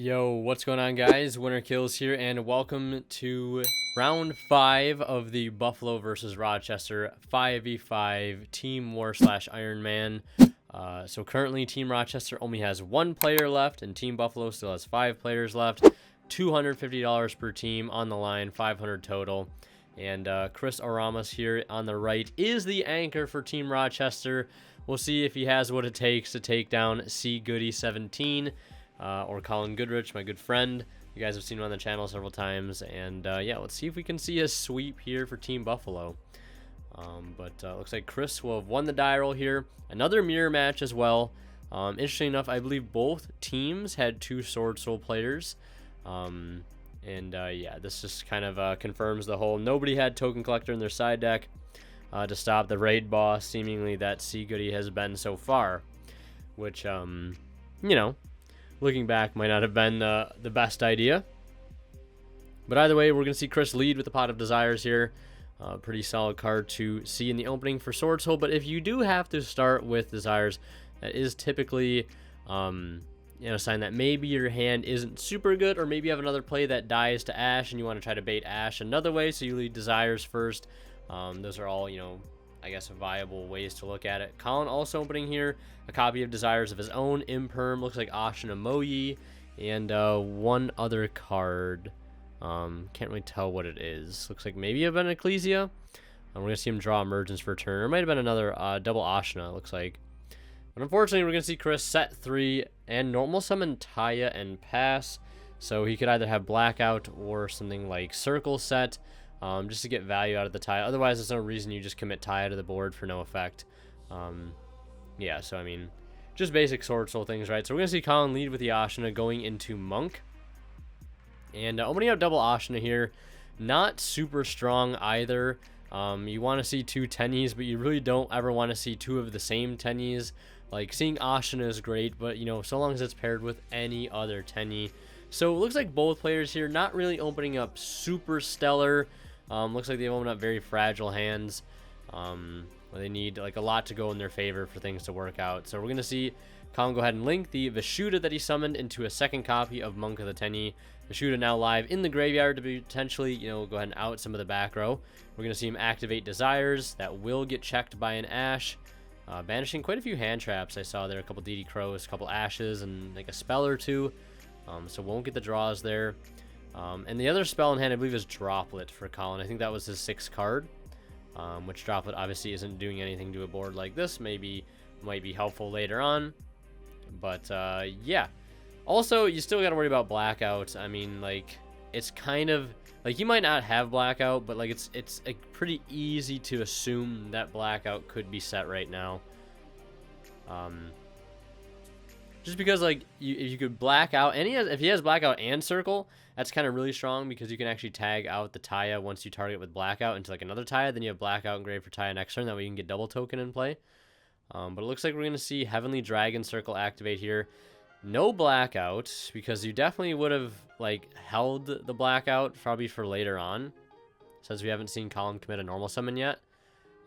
Yo, what's going on, guys? Winner Kills here, and welcome to round 5 of the Buffalo versus Rochester 5v5 Team War / Iron Man. So currently, Team Rochester only has 1 player left, and Team Buffalo still has 5 players left. $250 per team on the line, 500 total. And Chris Aramas here on the right is the anchor for Team Rochester. We'll see if he has what it takes to take down C Goody 17. Or Colin Goodrich, my good friend. You guys have seen him on the channel several times. And yeah, let's see if we can see a sweep here for Team Buffalo. Looks like Chris will have won the die roll here. Another mirror match as well. Interesting enough, I believe both teams had 2 Swordsoul players. Yeah, this just kind of confirms the whole nobody had Token Collector in their side deck to stop the raid boss, seemingly that C Goody has been so far. Which, you know, looking back, might not have been the best idea. But either way, we're going to see Chris lead with the Pot of Desires here. Pretty solid card to see in the opening for Swordsoul. But if you do have to start with Desires, that is typically a sign that maybe your hand isn't super good, or maybe you have another play that dies to Ash and you want to try to bait Ash another way, so you lead Desires first. Those are all, I guess, viable ways to look at it. Colin also opening here a copy of Desires of his own. Imperm, looks like Ashin Amoyi, and one other card. Can't really tell what it is. Looks like maybe a Ben Ecclesia. We're going to see him draw Emergence for turn. Or it might have been another double Ashna, looks like. But unfortunately, we're going to see Chris set 3 and normal summon Taya and pass. So he could either have Blackout or something like Circle set. Just to get value out of the Taya. Otherwise, there's no reason you just commit Taya to the board for no effect. Yeah, so I mean, just basic Swordsoul things, right? So we're going to see Colin lead with the Ashina going into Monk. And opening up double Ashina here, not super strong either. You want to see 2 Tennies, but you really don't ever want to see 2 of the same Tennies. Like, seeing Ashina is great, but, so long as it's paired with any other Tenny. So it looks like both players here not really opening up super stellar. Looks like they open up very fragile hands. Where they need like a lot to go in their favor for things to work out. So we're going to see Colin go ahead and link the Vishuda that he summoned into a second copy of Monk of the Tenny. Vishuda now live in the graveyard to potentially, go ahead and out some of the back row. We're going to see him activate Desires. That will get checked by an Ash. Banishing quite a few hand traps I saw there. A couple DD Crows, a couple Ashes, and like a spell or 2. So won't get the draws there. And the other spell in hand, I believe, is Droplet for Colin. I think that was his 6th card. Which Droplet obviously isn't doing anything to a board like this. Maybe might be helpful later on. But yeah. Also, you still got to worry about Blackout. I mean, like, it's kind of like you might not have Blackout, but like it's like, pretty easy to assume that Blackout could be set right now. Just because, like, if you could black out, and if he has Blackout and Circle, that's kind of really strong because you can actually tag out the Taya once you target with Blackout into like another Taya. Then you have Blackout engraved for Taya next turn. That way you can get double token in play. But it looks like we're going to see Heavenly Dragon Circle activate here. No Blackout, because you definitely would have like held the Blackout probably for later on, since we haven't seen Colin commit a normal summon yet.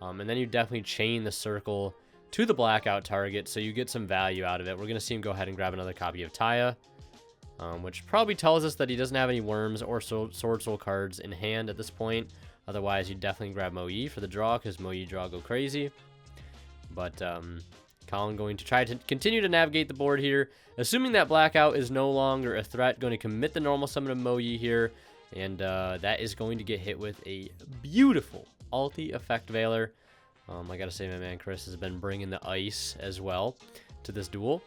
And then you definitely chain the Circle to the Blackout target, so you get some value out of it. We're going to see him go ahead and grab another copy of Taya, which probably tells us that he doesn't have any Worms or Swordsoul cards in hand at this point. Otherwise, you definitely grab Mo-Yi for the draw, because Mo-Yi draw go crazy. But Colin going to try to continue to navigate the board here, assuming that Blackout is no longer a threat, going to commit the normal summon of Mo-Yi here, and that is going to get hit with a beautiful ulti effect Veiler. I gotta say, my man Chris has been bringing the ice as well to this duel.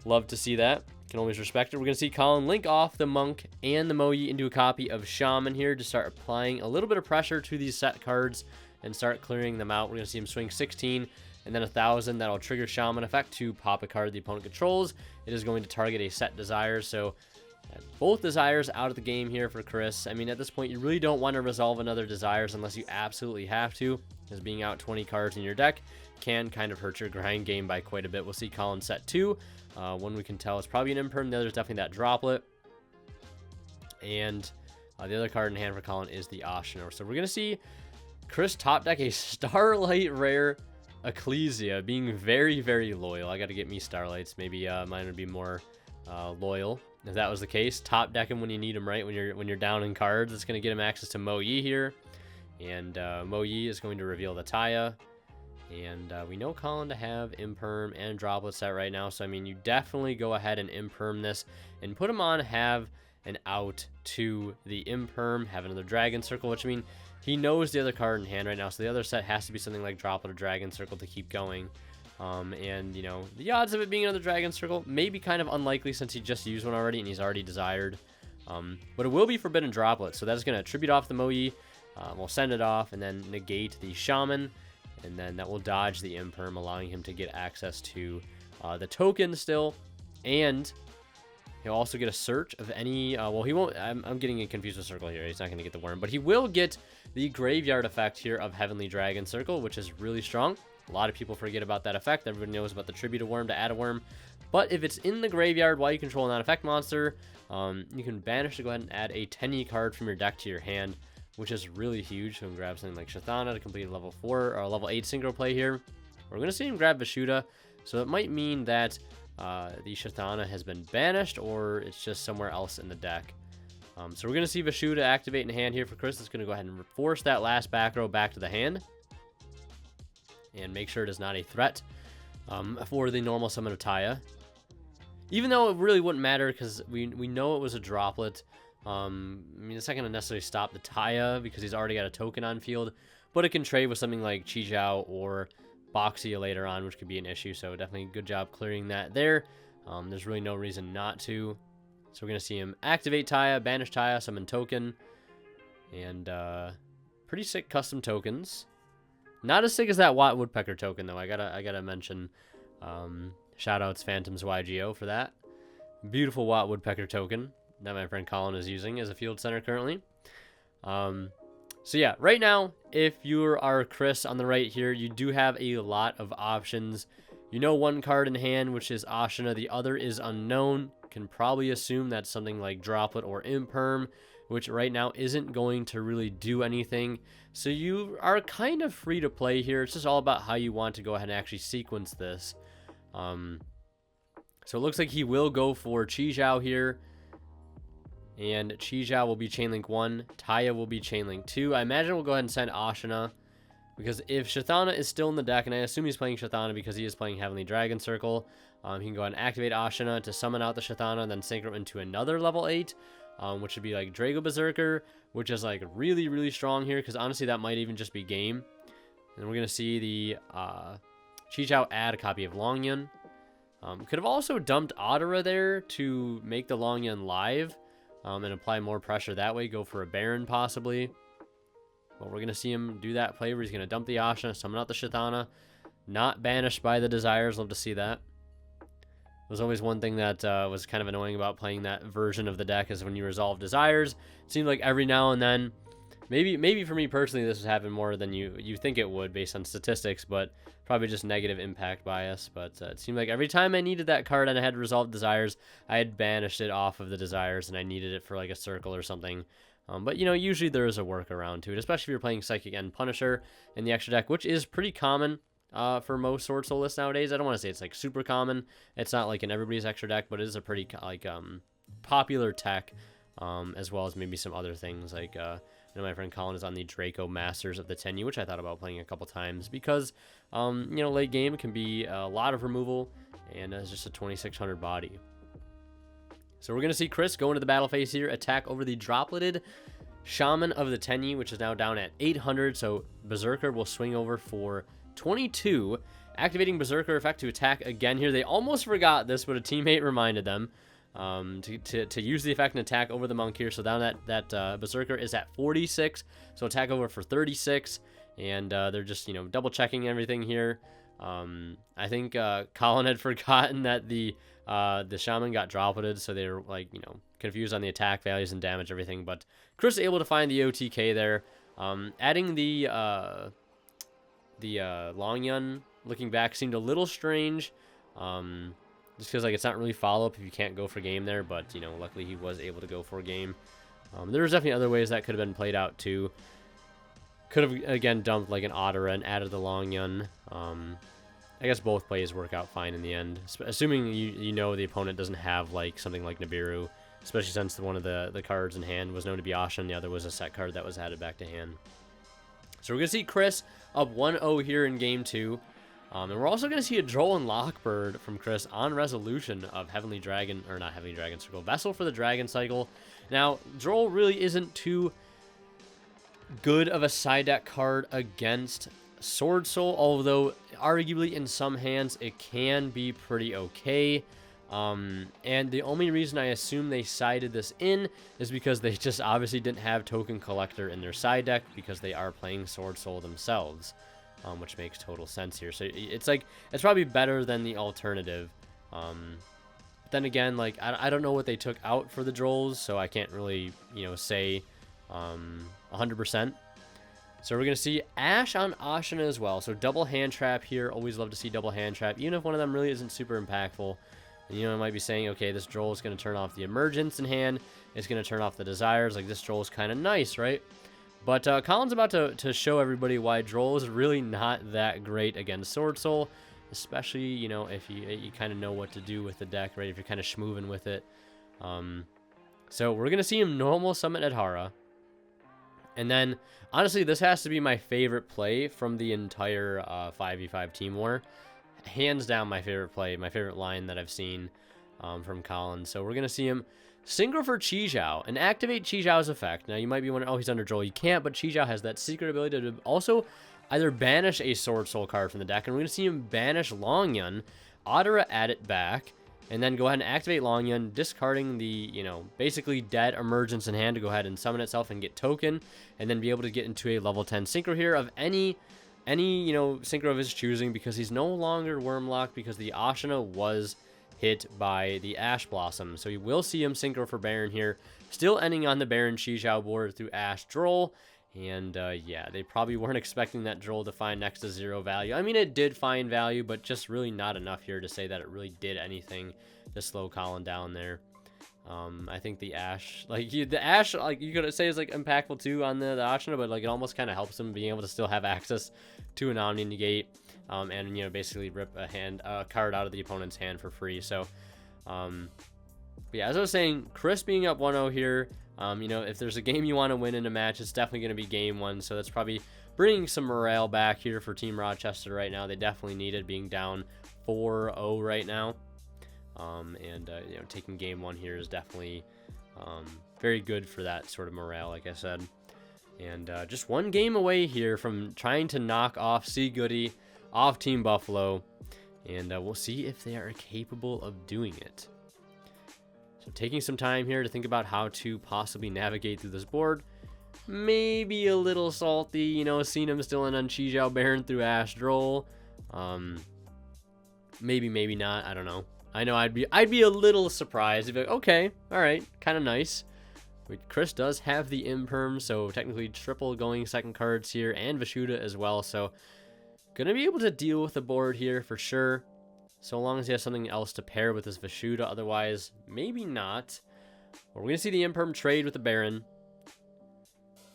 Love to see that. Can always respect it. We're gonna see Colin link off the Monk and the Mo-Yi into a copy of Shaman here to start applying a little bit of pressure to these set cards and start clearing them out. We're gonna see him swing 16 and then 1,000. That'll trigger Shaman effect to pop a card the opponent controls. It is going to target a set Desire. So both Desires out of the game here for Chris. I mean, at this point, you really don't want to resolve another Desires unless you absolutely have to, because being out 20 cards in your deck can kind of hurt your grind game by quite a bit. We'll see Colin set 2. One we can tell is probably an Imperm. The other is definitely that Droplet. And the other card in hand for Colin is the Ashina. So we're going to see Chris top deck a Starlight Rare Ecclesia, being very, very loyal. I got to get me Starlights. Maybe mine would be more loyal if that was the case. Top deck him when you need him, right? When you're down in cards, it's going to get him access to Mo Yi here. And Mo Yi is going to reveal the Taya. And we know Colin to have Imperm and Droplet set right now. So, I mean, you definitely go ahead and Imperm this and put him on, have an out to the Imperm, have another Dragon Circle, which, I mean, he knows the other card in hand right now. So the other set has to be something like Droplet or Dragon Circle to keep going. And, you know, the odds of it being another Dragon Circle may be kind of unlikely since he just used one already and he's already desired. But it will be Forbidden Droplet. So that's going to tribute off the Mo Yi. We'll send it off and then negate the Shaman. And then that will dodge the Imperm, allowing him to get access to the token still. And he'll also get a search of any... well, he won't... I'm getting confused with Circle here. He's not going to get the Worm. But he will get the Graveyard effect here of Heavenly Dragon Circle, which is really strong. A lot of people forget about that effect. Everybody knows about the Tribute a Worm to add a Worm. But if it's in the graveyard while you control a non-effect monster, you can banish to go ahead and add a 10E card from your deck to your hand, which is really huge. So we can grab something like Shathana to complete a level 4 or level 8 synchro play here. We're going to see him grab Vishuda, so it might mean that the Shathana has been banished or it's just somewhere else in the deck. So we're going to see Vishuda activate in hand here for Chris. It's going to go ahead and force that last back row back to the hand and make sure it is not a threat for the normal summon of Taya. Even though it really wouldn't matter because we know it was a Droplet. I mean, it's not going to necessarily stop the Taya because he's already got a token on field, but it can trade with something like Chi Jiao or Boxia later on, which could be an issue. So definitely good job clearing that there. There's really no reason not to. So we're going to see him activate Taya, banish Taya, summon token, and pretty sick custom tokens. Not as sick as that Watt Woodpecker token though. I gotta mention. Shoutouts Phantoms YGO for that beautiful Watt Woodpecker token that my friend Colin is using as a field center currently. So yeah, right now, if you are Chris on the right here, you do have a lot of options. You know one card in hand, which is Ashina. The other is unknown. Can probably assume that's something like Droplet or Imperm, which right now isn't going to really do anything. So you are kind of free to play here. It's just all about how you want to go ahead and actually sequence this. So it looks like he will go for Chi Jiao here. And Chi Jiao will be Chainlink 1. Taya will be Chainlink 2. I imagine we'll go ahead and send Ashina, because if Shathana is still in the deck, and I assume he's playing Shathana because he is playing Heavenly Dragon Circle, he can go ahead and activate Ashina to summon out the Shathana and then synchro into another level 8, which would be like Drago Berserker, which is like really, really strong here, because honestly that might even just be game. And we're going to see the Chi Jiao add a copy of Longyun. Could have also dumped Adara there to make the Longyun live. And apply more pressure that way. Go for a Baron, possibly. But we're going to see him do that play where he's going to dump the Ashina, summon out the Shathana. Not banished by the Desires. Love to see that. There's always one thing that was kind of annoying about playing that version of the deck is when you resolve Desires. It seemed like every now and then, maybe for me personally, this would happen more than you think it would based on statistics, but probably just negative impact bias. But it seemed like every time I needed that card and I had resolved Desires, I had banished it off of the Desires and I needed it for like a circle or something. But you know, usually there is a workaround to it, especially if you're playing Psychic and Punisher in the extra deck, which is pretty common for most Swordsoul lists nowadays. I don't want to say it's like super common. It's not like in everybody's extra deck, but it is a pretty like popular tech, as well as maybe some other things like I know my friend Colin is on the Draco Masters of the 10U, which I thought about playing a couple times because, you know, late game can be a lot of removal and it's just a 2600 body. So we're going to see Chris go into the battle phase here, attack over the Dropleted Shaman of the 10U, which is now down at 800. So Berserker will swing over for 22, activating Berserker effect to attack again here. They almost forgot this, but a teammate reminded them. To use the effect and attack over the monk here. So down that Berserker is at 46. So attack over for 36. And they're just, you know, double checking everything here. I think Colin had forgotten that the Shaman got dropleted. So they were like, you know, confused on the attack values and damage everything. But Chris is able to find the OTK there. Adding the Longyun looking back seemed a little strange. Just because like it's not really follow-up if you can't go for game there, but you know, luckily he was able to go for a game. There's definitely other ways that could have been played out too. Could have again dumped like an Adara and added the Longyun. I guess both plays work out fine in the end, assuming you know the opponent doesn't have like something like Nibiru, especially since one of the cards in hand was known to be Asha and the other was a set card that was added back to hand. So we're going to see Chris up 1-0 here in Game 2. And we're also going to see a Droll and Lockbird from Chris on resolution of Heavenly Dragon, or not Heavenly Dragon Circle, Vessel for the Dragon Cycle. Now, Droll really isn't too good of a side deck card against Swordsoul, although arguably in some hands it can be pretty okay. And the only reason I assume they sided this in is because they just obviously didn't have Token Collector in their side deck because they are playing Swordsoul themselves, which makes total sense here. So it's like, it's probably better than the alternative. But then again, like, I don't know what they took out for the Drolls, so I can't really, you know, say 100%. So we're going to see Ash on Ashina as well. So double hand trap here. Always love to see double hand trap, even if one of them really isn't super impactful. And, you know, I might be saying, okay, this Droll is going to turn off the Emergence in hand. It's going to turn off the Desires. Like, this Droll is kind of nice, right? But Colin's about to show everybody why Droll is really not that great against Swordsoul. Especially, you know, if you kind of know what to do with the deck, right? If you're kind of schmoovin' with it. So we're going to see him normal summon Adhara. And then, honestly, this has to be my favorite play from the entire 5v5 Team War. Hands down my favorite play, my favorite line that I've seen from Colin. So we're going to see him Synchro for Chi-Zhao and activate Chi-Zhao's effect. Now, you might be wondering, oh, he's under Droll. You can't, but Chi-Zhao has that secret ability to also either banish a Swordsoul card from the deck, and we're going to see him banish Longyun, Adara add it back, and then go ahead and activate Longyun, discarding the, you know, basically dead Emergence in hand to go ahead and summon itself and get token, and then be able to get into a level 10 Synchro here of any, you know, Synchro of his choosing, because he's no longer Wormlock because the Ashina was hit by the Ash Blossom. So you will see him Synchro for Baron here, still ending on the Baron Chi-Zhao board through Ash Droll. And yeah, they probably weren't expecting that Droll to find next to 0 value. I mean, it did find value, but just really not enough here to say that it really did anything to slow Colin down there. I think the Ash, like, the Ash, like, you could say is like impactful too on the Ashina, but like it almost kind of helps him being able to still have access to an Omni Negate, and, you know, basically rip a card out of the opponent's hand for free. So, but yeah, as I was saying, Chris being up 1-0 here. You know, if there's a game you want to win in a match, it's definitely going to be game 1. So that's probably bringing some morale back here for Team Rochester right now. They definitely need it, being down 4-0 right now. You know, taking game 1 here is definitely very good for that sort of morale, like I said. And just one game away here from trying to knock off C Goody off Team Buffalo. And we'll see if they are capable of doing it. So taking some time here to think about how to possibly navigate through this board. Maybe a little salty, you know, seeing him still in on Chi-Zhao Baron through Ash Droll. Maybe not. I don't know. I know I'd be a little surprised. If like, okay, all right, kind of nice. But Chris does have the Imperm, so technically triple going second cards here, and Vishuddha as well. So gonna be able to deal with the board here for sure. So long as he has something else to pair with his Vishuddha. Otherwise, maybe not. We're going to see the Imperm trade with the Baron.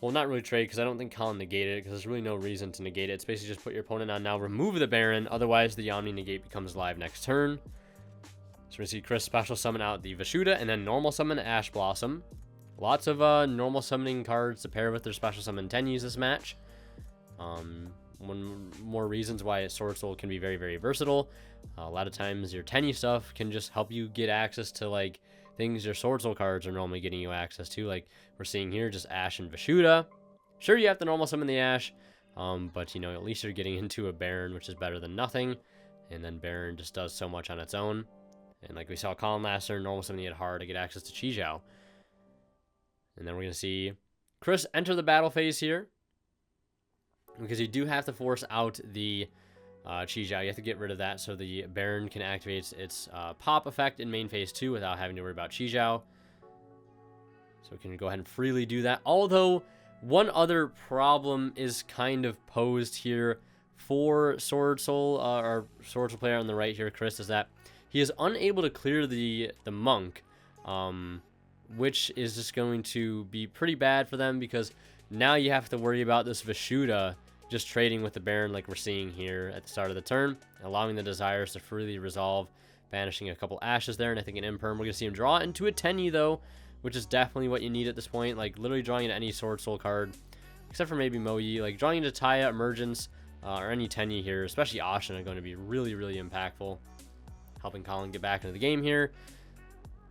Well, not really trade, because I don't think Colin negated it, because there's really no reason to negate it. It's basically just put your opponent on now, remove the Baron. Otherwise, the Omni Negate becomes live next turn. So we're going to see Chris special summon out the Vishuddha, and then normal summon Ash Blossom. Lots of normal summoning cards to pair with their special summon Tenyis this match. One more reasons why Swordsoul can be very, very versatile. A lot of times your Tenyi stuff can just help you get access to like things your Swordsoul cards are normally getting you access to. Like we're seeing here, just Ash and Vishuddha. Sure, you have to normal summon the Ash, but you know, at least you're getting into a Baron, which is better than nothing. And then Baron just does so much on its own. And like we saw Colin last turn, normal summoning it hard to get access to Chi-Zhao. And then we're going to see Chris enter the battle phase here, because you do have to force out the Chi-Zhao. You have to get rid of that so the Baron can activate its pop effect in main phase 2 without having to worry about Chi-Zhao. So we can go ahead and freely do that. Although, one other problem is kind of posed here for Swordsoul, our Swordsoul player on the right here, Chris, is that he is unable to clear the Monk, which is just going to be pretty bad for them, because now you have to worry about this Vishuddha just trading with the Baron like we're seeing here at the start of the turn, allowing the Desires to freely resolve, banishing a couple Ashes there, and I think an Imperm. We're going to see him draw into a Tenyi, though, which is definitely what you need at this point. Like, literally drawing into any Swordsoul card, except for maybe Moyi. Like, drawing into Taya, Emergence, or any Tenyi here, especially Ashen, are going to be really, really impactful, helping Colin get back into the game here.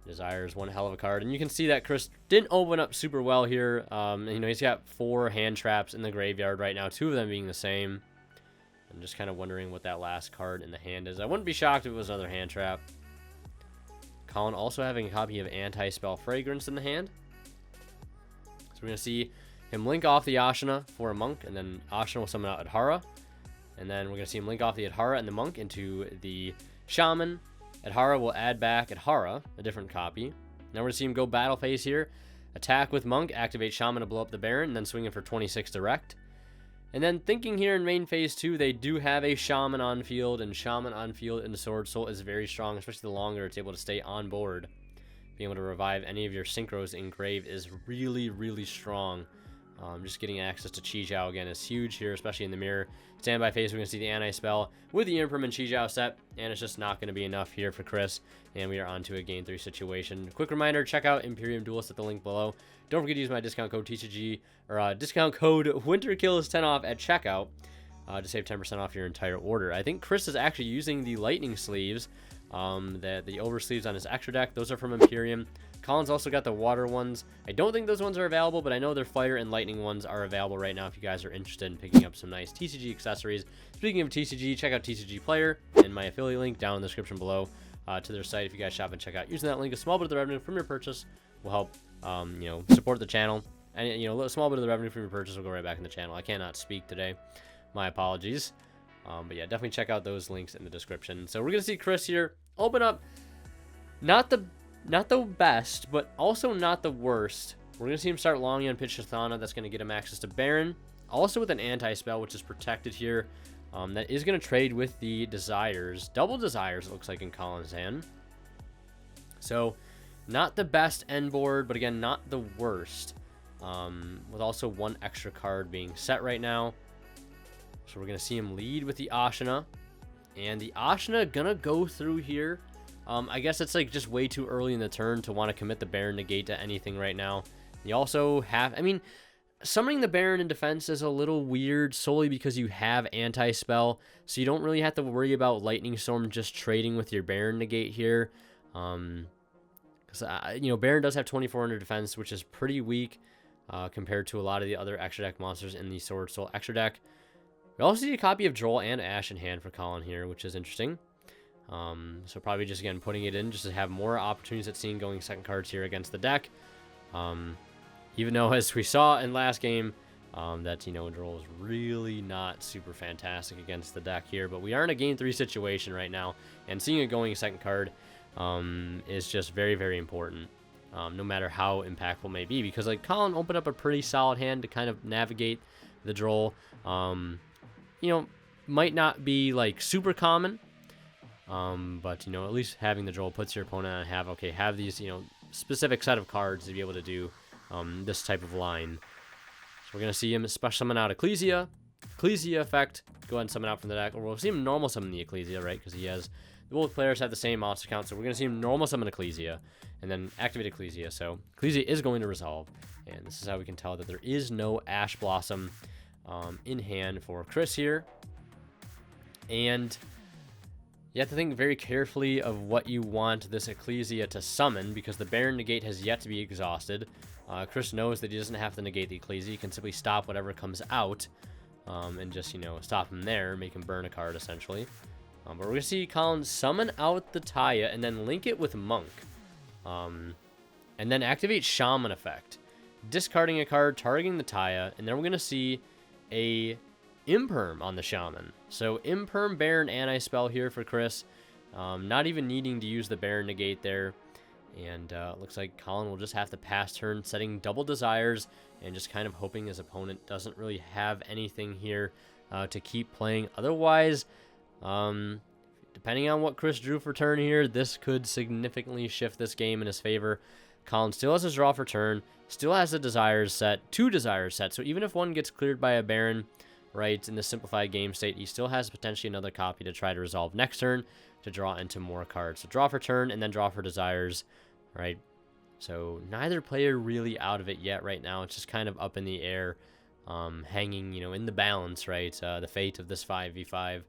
Desires one hell of a card, and you can see that Chris didn't open up super well here. You know, he's got 4 hand traps in the graveyard right now, 2 of them being the same. I'm just kind of wondering what that last card in the hand is. I wouldn't be shocked if it was another hand trap. Colin also having a copy of Anti-Spell Fragrance in the hand. So we're going to see him link off the Ashina for a Monk, and then Ashina will summon out Adhara. And then we're going to see him link off the Adhara and the Monk into the Shaman. Adhara will add back Adhara, a different copy. Now we're going to see him go Battle Phase here. Attack with Monk, activate Shaman to blow up the Baron, and then swing in for 26 direct. And then thinking here in main phase 2, they do have a Shaman on field, and Shaman on field in the Swordsoul is very strong, especially the longer it's able to stay on board. Being able to revive any of your Synchros in grave is really, really strong. Just getting access to Chi-Jiao again is huge here, especially in the mirror. Standby phase, we're going to see the Anti-Spell with the Imperm and Chi-Jiao set, and it's just not going to be enough here for Chris, and we are on to a game 3 situation. Quick reminder, check out Imperium Duelist at the link below. Don't forget to use my discount code TCG, or discount code WinterKill is 10 off at checkout to save 10% off your entire order. I think Chris is actually using the Lightning Sleeves, the over sleeves on his extra deck. Those are from Imperium. Colin's also got the water ones. I don't think those ones are available, but I know their fire and lightning ones are available right now if you guys are interested in picking up some nice TCG accessories. Speaking of TCG, check out TCG Player and my affiliate link down in the description below to their site if you guys shop and check out. Using that link, a small bit of the revenue from your purchase will help you know, support the channel. And you know, a small bit of the revenue from your purchase will go right back in the channel. I cannot speak today. My apologies. But yeah, definitely check out those links in the description. So we're going to see Chris here open up not the best, but also not the worst. We're going to see him start longing on Pitchathana. That's going to get him access to Baron. Also with an Anti-Spell, which is protected here. That is going to trade with the Desires. Double Desires, it looks like, in Colin's hand. So, not the best end board, but again, not the worst. With also 1 extra card being set right now. So we're going to see him lead with the Ashina. And the Ashina going to go through here. I guess it's like just way too early in the turn to want to commit the Baron Negate to anything right now. You also have, I mean, summoning the Baron in defense is a little weird solely because you have Anti-Spell. So you don't really have to worry about Lightning Storm just trading with your Baron Negate here. Because, you know, Baron does have 2400 defense, which is pretty weak compared to a lot of the other extra deck monsters in the Swordsoul extra deck. We also see a copy of Droll and Ash in hand for Colin here, which is interesting. So probably just, again, putting it in just to have more opportunities at seeing going second cards here against the deck. Even though, as we saw in last game, that, you know, Droll is really not super fantastic against the deck here. But we are in a game 3 situation right now, and seeing a going second card is just very, very important. No matter how impactful it may be, because like Colin opened up a pretty solid hand to kind of navigate the Droll. You know, might not be like super common. But, you know, at least having the Droll puts your opponent on have these, you know, specific set of cards to be able to do this type of line. So we're going to see him special summon out Ecclesia effect, go ahead and summon out from the deck, or we'll see him normal summon the Ecclesia, right, because he has, both players have the same monster count, so we're going to see him normal summon Ecclesia, and then activate Ecclesia. So Ecclesia is going to resolve, and this is how we can tell that there is no Ash Blossom in hand for Chris here. And you have to think very carefully of what you want this Ecclesia to summon, because the Baron Negate has yet to be exhausted. Chris knows that he doesn't have to negate the Ecclesia. He can simply stop whatever comes out and just, you know, stop him there, make him burn a card, essentially. But we're going to see Colin summon out the Taya and then link it with Monk. And then activate Shaman effect, discarding a card, targeting the Taya, and then we're going to see a Imperm on the Shaman. So Imperm Baron Anti-Spell here for Chris. Not even needing to use the Baron Negate there. And looks like Colin will just have to pass turn, setting double Desires, and just kind of hoping his opponent doesn't really have anything here to keep playing. Otherwise, depending on what Chris drew for turn here, this could significantly shift this game in his favor. Colin still has his draw for turn, still has the Desires set, 2 Desires set. So even if one gets cleared by a Baron, right, in the simplified game state, he still has potentially another copy to try to resolve next turn to draw into more cards. So draw for turn and then draw for desires, right? So neither player really out of it yet right now. It's just kind of up in the air, hanging, you know, in the balance, right? The fate of this 5v5.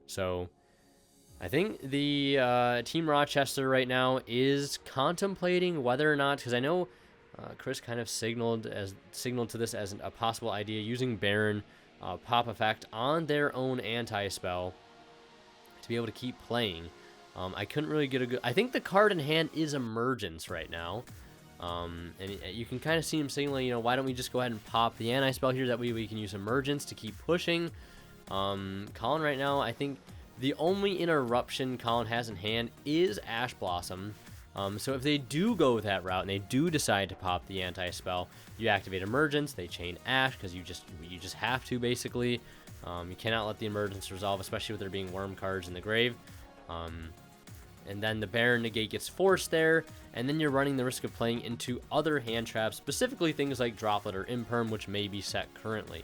So I think the Team Rochester right now is contemplating whether or not, because I know Chris kind of signaled to this as a possible idea, using Baron pop effect on their own anti-spell to be able to keep playing. I couldn't really get a good... I think the card in hand is Emergence right now. And you can kind of see him signaling, you know, why don't we just go ahead and pop the anti-spell here? That way we can use Emergence to keep pushing. Colin right now, I think the only interruption Colin has in hand is Ash Blossom. So if they do go that route and they do decide to pop the anti-spell, you activate Emergence, they chain Ash, because you just have to, basically. You cannot let the Emergence resolve, especially with there being worm cards in the grave. And then the Baron negate gets forced there, and then you're running the risk of playing into other hand traps, specifically things like Droplet or Imperm, which may be set currently.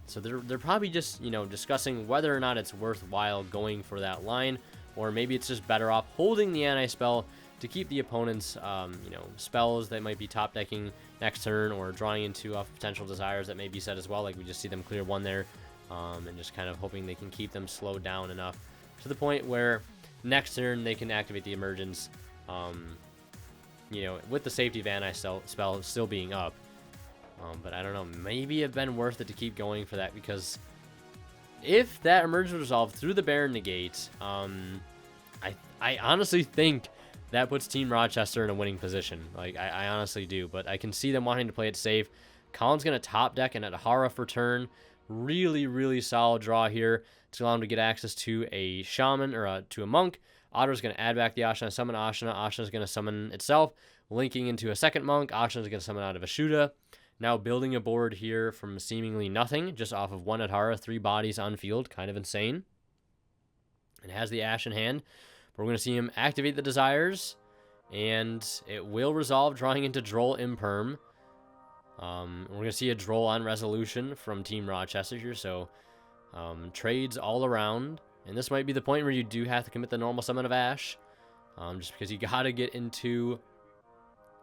So they're probably just, you know, discussing whether or not it's worthwhile going for that line, or maybe it's just better off holding the anti-spell to keep the opponent's, you know, spells that might be top decking next turn, or drawing into potential desires that may be set as well, like we just see them clear one there, and just kind of hoping they can keep them slowed down enough to the point where next turn they can activate the Emergence, you know, with the safety of anti-spell still being up. But I don't know, maybe it'd been worth it to keep going for that, because if that Emergence was resolved through the Baron negate, I honestly think that puts Team Rochester in a winning position. Like, I honestly do, but I can see them wanting to play it safe. Colin's going to top deck and Adhara for turn. Really, really solid draw here. It's allowing him to get access to a Shaman, or to a Monk. Otter's going to add back the Ashna, summon Ashna. Ashna's going to summon itself, linking into a second Monk. Ashna's going to summon out of Ashuda. Now building a board here from seemingly nothing, just off of one Adhara, 3 bodies on field. Kind of insane. It has the Ash in hand. But we're going to see him activate the Desires, and it will resolve, drawing into Droll Imperm. We're going to see a Droll on Resolution from Team Rochester here, so trades all around. And this might be the point where you do have to commit the normal summon of Ash, just because you got to get into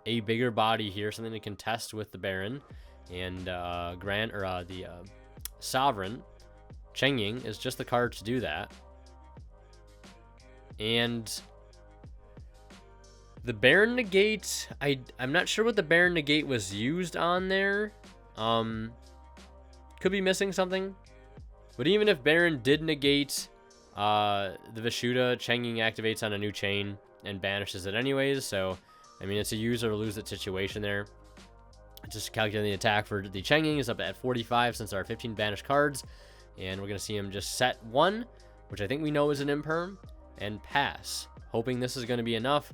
a bigger body here, something to contest with the Baron. And the Sovereign, Cheng Ying, is just the card to do that. And the Baron negate, I'm not sure what the Baron negate was used on there. Could be missing something. But even if Baron did negate the Vishuda, Cheng Ying activates on a new chain and banishes it anyways. So, I mean, it's a use or lose it situation there. Just calculating the attack for the Cheng Ying is up at 45 since there are 15 banished cards. And we're going to see him just set 1, which I think we know is an Imperm, and pass. Hoping this is going to be enough.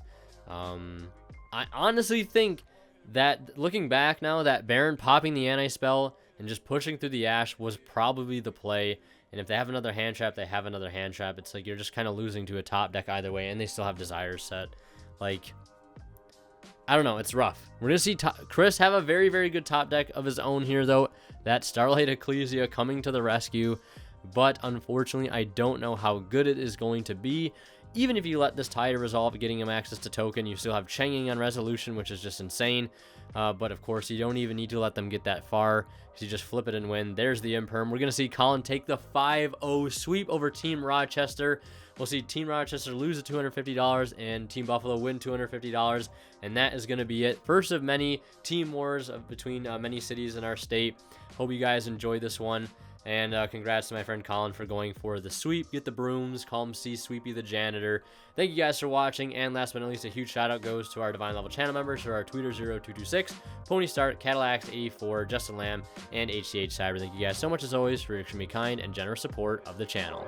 I honestly think that, looking back now, that Baron popping the anti-spell and just pushing through the Ash was probably the play. And if they have another hand trap, they have another hand trap. It's like you're just kind of losing to a top deck either way, and they still have Desires set. Like, I don't know. It's rough. We're going to see Chris have a very, very good top deck of his own here, though. That Starlight Ecclesia coming to the rescue. But unfortunately, I don't know how good it is going to be. Even if you let this Tide resolve, getting him access to token, you still have Cheng Ying on Resolution, which is just insane. But of course, you don't even need to let them get that far, because you just flip it and win. There's the Imperm. We're going to see Colin take the 5-0 sweep over Team Rochester. We'll see Team Rochester lose the $250 and Team Buffalo win $250. And that is going to be it. First of many team wars between many cities in our state. Hope you guys enjoyed this one. And congrats to my friend Colin for going for the sweep. Get the brooms. Call him C Sweepy the janitor. Thank you guys for watching. And last but not least, a huge shout out goes to our Divine Level channel members, who are Tweeter0226, Pony Start, Cadillacs84, Justin Lamb, and HCH Cyber. Thank you guys so much as always for your extremely kind and generous support of the channel.